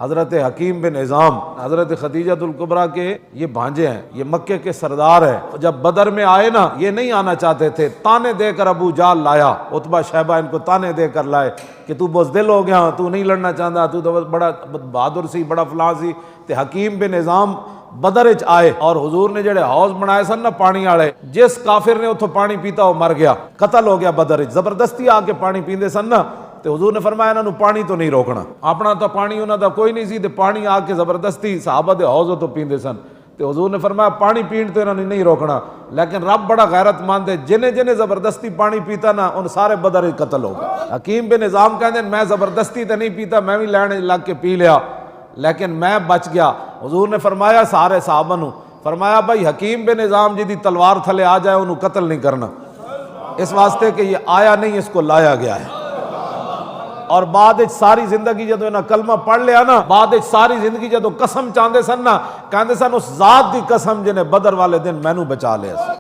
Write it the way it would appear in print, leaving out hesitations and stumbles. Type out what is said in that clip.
حضرت حکیم بن نظام حضرت خدیجۃ الکبریٰ کے یہ بھانجے ہیں، یہ مکے کے سردار ہیں۔ جب بدر میں آئے نا، یہ نہیں آنا چاہتے تھے، تانے دے کر ابو جہل لایا، عتبہ شیبہ ان کو تانے دے کر لائے کہ تو بزدل ہو گیا، تو نہیں لڑنا چاہتا، تو بڑا بہادر سی، بڑا فلاں سی۔ تے حکیم بن نظام بدر وچ آئے اور حضور نے جڑے حوض بنائے سن نا پانی والے، جس کافر نے اتوں پانی پیتا وہ مر گیا، قتل ہو گیا بدر وچ۔ زبردستی آ کے پانی پیندے سن نا، تے حضور نے فرمایا انہوں پانی تو نہیں روکنا، اپنا تو پانی انہوں دا کوئی نہیں سی، تے پانی آ کے زبردستی صحابہ دے حوض تو پیندے سن۔ تے حضور نے فرمایا پانی پین تو انہوں نے نہیں روکنا، لیکن رب بڑا غیرت مند ہے، جنہیں جنہیں زبردستی پانی پیتا نا ان سارے بدر وچ قتل ہو گئے۔ حکیم بن نظام کہتے ہیں میں زبردستی تے نہیں پیتا، میں بھی لین لگ کے پی لیا، لیکن میں بچ گیا۔ حضور نے فرمایا سارے صحابہ نو، فرمایا بھائی حکیم بن نظام جی دی تلوار تھلے آ جائے انہوں قتل نہیں کرنا، اس واسطے کہ یہ آیا نہیں، اس کو لایا گیا ہے۔ اور بعد ساری زندگی جدو انہاں کلمہ پڑھ لیا نا، بعد ساری زندگی جدو قسم چاندے سن نا، کہندے سن اس ذات دی قسم جنہیں بدر والے دن مینوں بچا لیا۔